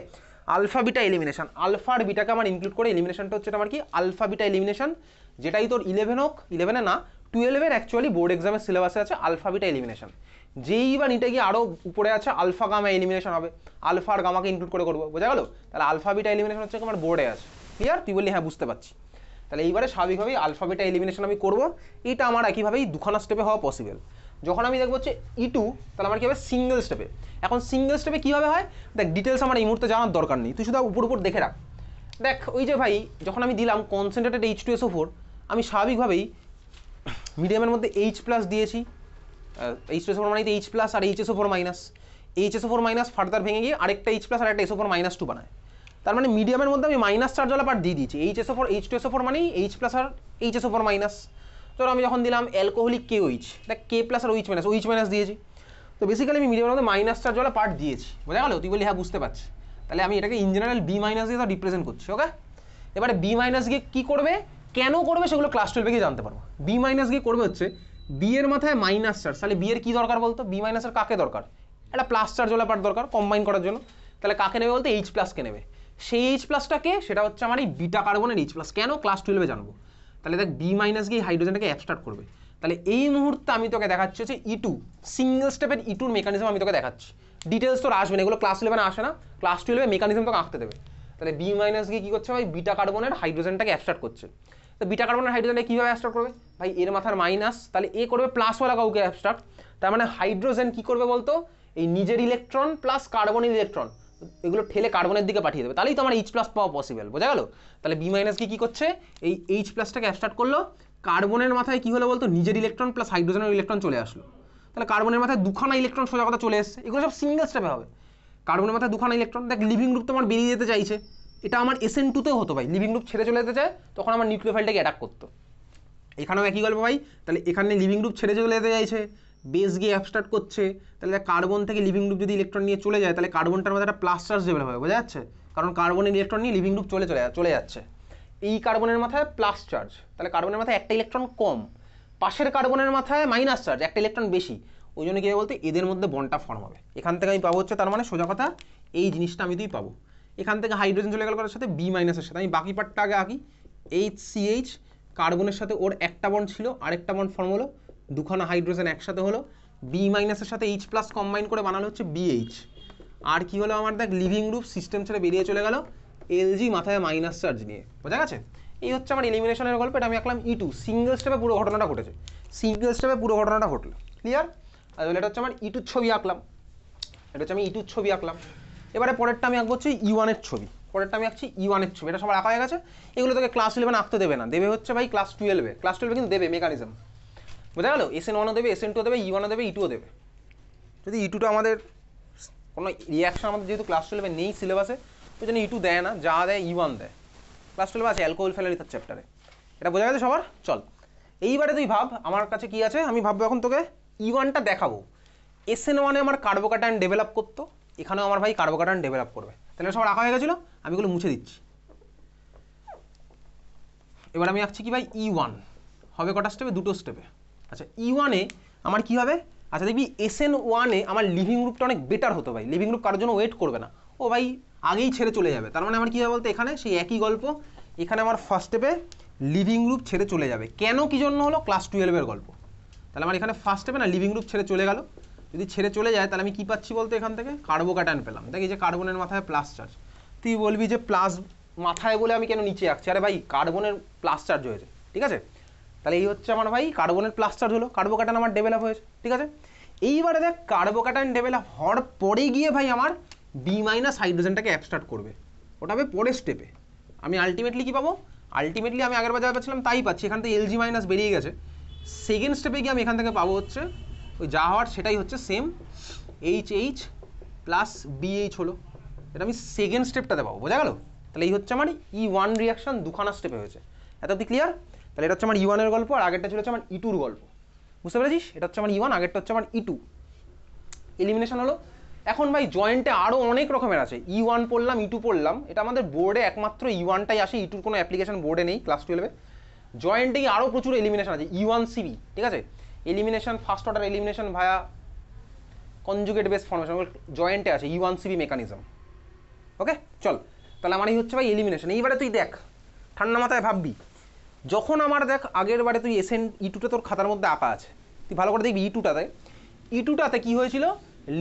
আলফা বিটা এলিমিনেশন, আলফা আর বিটাকে আমার ইনক্লুড করে এলিমিনেশনটা হচ্ছে আমার কি আলফা বিটা এলিমিনেশন, যেটাই তোর 11 হোক, 11-এ না 12-এর অ্যাকচুয়ালি বোর্ড এক্সামের সিলেবাসে আছে আলফা বিটা এলিমিনেশন। যেই বা নিটে গিয়ে আরও উপরে আছে আলফা গামা এলিমিনেশন হবে, আলফা আর গামাকে ইনক্লুড করে করবো, বোঝা গেল? তাহলে আলফা বিটা এলিমিনেশন হচ্ছে আমার বোর্ডে আছে, ক্লিয়ার? তুই বললি হ্যাঁ বুঝতে পারছি। তাহলে এইবারে স্বাভাবিকভাবেই আলফা বিটা এলিমিনেশন আমি করবো, এটা আমার একইভাবেই দুখানা স্টেপে হওয়া পসিবল। যখন আমি দেখবো হচ্ছে E2, তাহলে আমার কী হবে সিঙ্গেল স্টেপে। এখন সিঙ্গেল স্টেপে কীভাবে হয় দেখ, ডিটেলস আমার এই মুহূর্তে জানার দরকার নেই, তুই শুধু উপর উপর দেখে রাখ। দেখ ওই যে ভাই যখন আমি দিলাম কনসেন্ট্রেটেড H2SO4, আমি স্বাভাবিকভাবেই মিডিয়ামের মধ্যে H+ দিয়েছি, H2SO4 মানে H+ আর HSO4-, HSO4- ফার্দার ভেঙে গিয়ে আরেকটা H+ আর একটা SO4-2 বানায়। তার মানে মিডিয়ামের মধ্যে আমি মাইনাস চার্জওয়ালা পার্ট দিয়ে দিয়েছি, H2SO4 মানেই H+ আর HSO4-। তো আমি যখন দিলাম অ্যালকোহলিক KOH, দেখ K+ আর OH- দিয়েছি। তো বেসিক্যালি আমি মিডিয়ামের মধ্যে মাইনাস চার্জওয়ালা পার্ট দিয়েছি, বোঝা গেল? তুই বলি হ্যাঁ বুঝতে পারছি। তাহলে আমি এটাকে ইন জেনারেল B- দিয়ে তো রিপ্রেজেন্ট করছি। ওকে, এবারে B- গিয়ে কী করবে, কেন করবে সেগুলো ক্লাস 12-এ গিয়ে জানতে পারবো। B- গিয়ে করবে হচ্ছে B এর মাথায় মাইনাস চার্জ, তাহলে B এর কী দরকার বলতো, B- এর কাকে দরকার, একটা প্লাস চার্জওয়ালা পার্ট দরকার কম্বাইন করার জন্য। তাহলে কাকে নেবে বলতে H+কে নেবে। সেই H+টাকে সেটা হচ্ছে আমার এই বিটা কার্বনের H+, কেন ক্লাস 12-এ জানবো। তাহলে দেখ B- গিয়ে হাইড্রোজেনটাকে অ্যাবস্ট্রাক্ট করবে। তাহলে এই মুহূর্তে আমি তোকে দেখাচ্ছি হচ্ছে E2, সিঙ্গেল স্টেপের E2-র মেকানিজম আমি তোকে দেখাচ্ছি। ডিটেলস তোর আসবে না, এগুলো ক্লাস 11-এ আসে না, ক্লাস 12-এ মেকানিজম তোকে আঁকতে দেবে। তাহলে B- গিয়ে কী করছে ভাই, বিটা কার্বনের হাইড্রোজেনটাকে অ্যাবস্ট্রাক্ট করছে। তো বিটা কার্বনের হাইড্রোজেনটা কীভাবে অ্যাবস্ট্রাক্ট করবে ভাই, এর মাথার মাইনাস, তাহলে এ করবে প্লাসওয়ালা কাউকে অ্যাবস্ট্রাক্ট। তার মানে হাইড্রোজেন কী করবে বলতো, এই নিজের ইলেকট্রন প্লাস কার্বনের ইলেকট্রন এগুলো ঠেলে কার্বনের দিকে পাঠিয়ে দেবে, তাহলেই তো আমার H+ পাওয়া পসিবল, বোঝা গেল? তাহলে B- কী করছে, এই H+টাকে অ্যাবস্ট্রাক্ট করলো, কার্বনের মাথায় কী হলো বলতো, নিজের ইলেকট্রন প্লাস হাইড্রোজেনের ইলেকট্রন চলে আসলো। তাহলে কার্বনের মাথায় দুখানা ইলেকট্রন সোজা কথা চলে এসছে, এগুলো সব সিঙ্গেল স্টেপে হবে। কার্বনের মাথায় দুখানা ইলেকট্রন, দেখ লিভিং গ্রুপ তো আমার বেরিয়ে যেতে চাইছে, এটা আমার SN2-তেও হতো ভাই, লিভিং গ্রুপ ছেড়ে চলে যেতে চায় তখন আমার নিউক্লিওফাইলটাকে অ্যাটাক করতো। এখানেও একই গল্প ভাই, তাহলে এখানে লিভিং গ্রুপ ছেড়ে চলে যেতে চাইছে, বেস গিয়ে অ্যাবস্ট্রাক্ট করছে, তাহলে কার্বন থেকে লিভিং গ্রুপ যদি ইলেকট্রন নিয়ে চলে যায় তাহলে কার্বনটার মধ্যে একটা প্লাস চার্জ ডেভেলপ হবে, বোঝা যাচ্ছে? কারণ কার্বনের ইলেকট্রন নিয়ে লিভিং গ্রুপ চলে যাচ্ছে, এই কার্বনের মাথায় প্লাস চার্জ, তাহলে কার্বনের মাথায় একটা ইলেকট্রন কম, পাশের কার্বনের মাথায় মাইনাস চার্জ, একটা ইলেকট্রন বেশি, ওই জন্য কী বলতে এদের মধ্যে বন্ডটা ফর্ম হবে। এখান থেকে আমি পাবো হচ্ছে, তার মানে সোজা কথা এই জিনিসটা আমি তুই পাবো। এখান থেকে হাইড্রোজেন চলে গেল করার সাথে B- সাথে, আমি বাকি পার্টটা আগে আঁকি। HCH কার্বনের সাথে ওর একটা বন্ড ছিল, আরেকটা বন্ড ফর্ম হলো, দুখানা হাইড্রোজেন একসাথে হলো, B- সাথে H+ কম্বাইন করে বানানো হচ্ছে BH। আর কি হলো আমার দেখ, লিভিং গ্রুপ সিস্টেম ছেড়ে বেরিয়ে চলে গেল, LG মাথায় মাইনাস চার্জ নিয়ে, বোঝা গেছে? এই হচ্ছে আমার এলিমিনেশনের গল্প, এটা আমি আঁকলাম E2, সিঙ্গেল স্টেপে পুরো ঘটনাটা ঘটেছে, সিঙ্গেল স্টেপে পুরো ঘটনাটা ঘটলো, ক্লিয়ার? আর এটা হচ্ছে আমার E2-র ছবি আঁকলাম, এটা হচ্ছে আমি E2-র ছবি আঁকলাম। এবারে পরেরটা আমি আঁকবো হচ্ছে E1-এর ছবি, পরেরটা আমি আঁকছি E1-এর ছবি, এটা সবার আঁকা হয়ে গেছে। এগুলো তোকে ক্লাস 11 আঁকতে দেবে না, দেবে হচ্ছে ভাই ক্লাস 12-এ, ক্লাস 12-এ কিন্তু দেবে মেকানিজম, বোঝা গেল? SN1-ও দেবে, SN2-ও দেবে, E1-ও দেবে, E2-ও দেবে। যদি E2টা আমাদের কোনো রিয়াকশন আমাদের যেহেতু ক্লাস 12-এ নেই সিলেবাসে, ওই জন্য E2 দেয় না, যা দেয় E1 দেয়। ক্লাস 12 আছে অ্যালকোহল ফেলারিথার চ্যাপ্টারে, এটা বোঝা গেছে সবার? চল এইবারে তুই ভাব আমার কাছে কি আছে, আমি ভাববো এখন তোকে E1টা দেখাবো। SN1-এ আমার কার্বোক্যাটায়ন ডেভেলপ করতো, এখানেও আমার ভাই কার্বোক্যাটায়ন ডেভেলপ করবে, তাহলে সবার আঁকা হয়ে গেছিলো, আমি এগুলো মুছে দিচ্ছি। এবার আমি আঁকছি কি ভাই E1, হবে কটা স্টেপে, দুটো স্টেপে। আচ্ছা E1-এ আমার কি হবে, আচ্ছা দেখবি SN1-এ আমার লিভিং গ্রুপটা অনেক বেটার হতো ভাই, লিভিং গ্রুপ কারোর জন্য ওয়েট করবে না, ও ভাই আগেই ছেড়ে চলে যাবে। তার মানে আমার কী হবে বলতে, এখানে সেই একই গল্প, এখানে আমার ফার্স্ট স্টেপে লিভিং গ্রুপ ছেড়ে চলে যাবে, কেন কী জন্য হলো, ক্লাস 12-এর গল্প। তাহলে আমার এখানে ফার্স্ট স্টেপে না লিভিং গ্রুপ ছেড়ে চলে গেল, যদি ছেড়ে চলে যায় তাহলে আমি কি পাচ্ছি বলতো এখান থেকে কার্বোক্যাটায়ন পেলাম। দেখ এই যে কার্বনের মাথায় প্লাস চার্জ, তুই বলবি যে প্লাস মাথায় বলে আমি কেন নিচে আঁকছি, আরে ভাই কার্বনের প্লাস চার্জ হয়েছে, ঠিক আছে। তাহলে এই হচ্ছে আমার ভাই কার্বনের প্লাস চার্জ হলো, কার্বোক্যাটায়ন আমার ডেভেলপ হয়েছে, ঠিক আছে। এইবারে দেখ কার্বোক্যাটায়ন ডেভেলপ হওয়ার পরে গিয়ে ভাই আমার বি মাইনাস হাইড্রোজেনটাকে অ্যাবস্ট্রাক্ট করবে, ওটা হবে পরের স্টেপে। আমি আলটিমেটলি কি পাবো, আলটিমেটলি আমি আগের বার যা পাচ্ছিলাম তাই পাচ্ছি, এখান থেকে এলজি মাইনাস বেরিয়ে গেছে। সেকেন্ড স্টেপে গিয়ে আমি এখান থেকে পাবো হচ্ছে ওই যা হওয়ার সেটাই হচ্ছে সেম, এইচ প্লাস বিএইচ হলো, এটা আমি সেকেন্ড স্টেপটাতে পাবো, বোঝা গেল। তাহলে এই হচ্ছে আমার E1 রিয়াকশন দুখানা স্টেপে হয়েছে, এত অব্দি ক্লিয়ার। তাহলে এটা হচ্ছে আমার E1 এর গল্প, আর আগেরটা ছিল হচ্ছে আমার E2 এর গল্প, বুঝতে পেরেছিস। এটা হচ্ছে আমার E1, আগেরটা হচ্ছে আমার E2। এলিমিনেশন হলো। এখন ভাই জয়েন্টে আরও অনেক রকমের আছে, E1 পড়লাম, E2 পড়লাম, এটা আমাদের বোর্ডে একমাত্র E1টাই আসে, E2 কোনো অ্যাপ্লিকেশন বোর্ডে নেই ক্লাস 12-এ। জয়েন্টেই আরও প্রচুর এলিমিনেশন আছে, E1CB, ঠিক আছে। এলিমিনেশন ফার্স্ট অর্ডার এলিমিনেশন ভায়া কনজুগেট বেস ফর্মেশন জয়েন্টে আছে, E1CB মেকানিজম। ওকে চল, তাহলে আমার এই হচ্ছে ভাই এলিমিনেশন। এইবারে তুই দেখ ঠান্ডা মাথায় ভাববি, যখন আমার দেখ আগের বারে তুই এসএন E2টা তোর খাতার মধ্যে আঁকা আছে, তুই ভালো করে দেখবি E2টাতে কি হয়েছিল,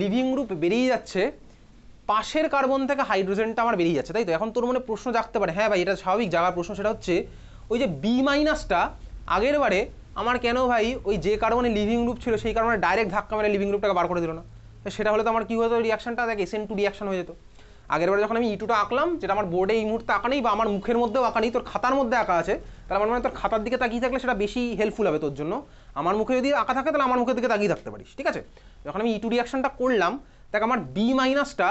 লিভিং গ্রুপ বেরিয়ে যাচ্ছে, পাশের কার্বন থেকে হাইড্রোজেনটা আমার বেরিয়ে যাচ্ছে, তাই তো। এখন তোর মনে প্রশ্ন জাগতে পারে, হ্যাঁ ভাই এটা স্বাভাবিক জাগার প্রশ্ন, সেটা হচ্ছে ওই যে বি মাইনাসটা আগের বারে আমার কেন ভাই ওই যে কার্বনে লিভিং গ্রুপ ছিল সেই কারণে ডাইরেক্ট ধাক্কা মেরে লিভিং গ্রুপটাকে বার করে দিল না। সেটা হলে তো আমার কি হতো, রিয়াকশনটা দেখ SN2 রিয়াকশন হয়ে যেত। আগের বারে যখন আমি E2টা আঁকলাম, যেটা আমার বোর্ডে এই মুহূর্তে আঁকা নেই বা আমার মুখের মধ্যেও আঁকা নেই, তোর খাতার মধ্যে আঁকা আছে, তাহলে আমার মানে তোর খাতার দিকে তাকিয়ে থাকলে সেটা বেশি হেল্পফুল হবে তোর জন্য। আমার মুখে যদি আঁকা থাকে তাহলে আমার মুখের দিকে তাকিয়ে থাকতে পারিস, ঠিক আছে। যখন আমি E2 রিয়াকশনটা করলাম, দেখ আমার বি মাইনাসটা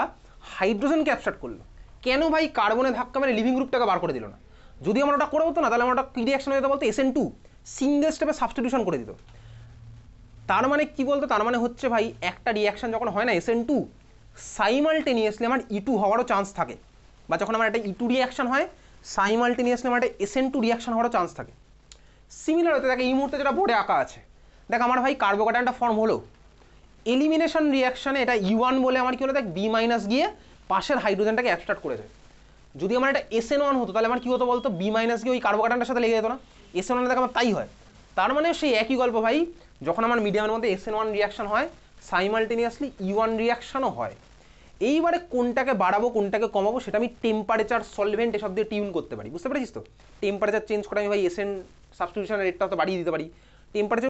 হাইড্রোজেনকে অ্যাবস্ট্রাক্ট করলো, কেন ভাই কার্বনে ধাক্কা মেরে লিভিং গ্রুপটাকে বার করে দিল না। যদি আমার ওটা করে হতো না, তাহলে আমার ওটা কি রিয়াকশন হয়ে যেত বলতো, SN2 সিঙ্গেল স্টেপে সাবস্টিটিউশন করে দিত। তার মানে কি বলতো, তার মানে হচ্ছে ভাই একটা রিয়াকশন যখন হয় না SN2, সাইমালটেনিয়াসলি আমার E2 হওয়ারও চান্স থাকে, বা যখন আমার একটা E2 রিয়াকশন হয় সাইমালটেনিয়াসলি আমার একটা SN2 রিয়াকশন হওয়ারও চান্স থাকে। সিমিলার হতে দেখ এই মুহূর্তে যেটা বোর্ডে আঁকা আছে, দেখ আমার ভাই কার্বোক্যাটায়নটা ফর্ম হলো, এলিমিনেশন রিয়াকশনে এটা E1 বলে আমার কি হলো, দেখ বি মাইনাস গিয়ে পাশের হাইড্রোজেনটাকে অ্যাবস্ট্রাক্ট করেছে। যদি আমার এটা SN1 হতো তাহলে আমার কি হতো বলতো, বি মাইনাস গিয়ে ওই কার্বোক্যাটায়নটার সাথে লেগে যেত না, SN1 দেখ আমার তাই হয়। তার মানে সেই একই গল্প ভাই, যখন আমার মিডিয়ামের মধ্যে SN1 রিয়াকশন হয় সাইমালটেনিয়াসলি E1 রিয়াকশনও হয়। এইবারে কোনটাকে বাড়াবো কোনটাকে কমাবো সেটা আমি টেম্পারেচার, সলভেন্ট এসব দিয়ে টিউন করতে পারি, বুঝতে পেরেছিস তো। টেম্পারেচার চেঞ্জ করে আমি ভাই SN সাবস্টিটিউশনের রেটটা তো বাড়িয়ে দিতে পারি, টেম্পারেচার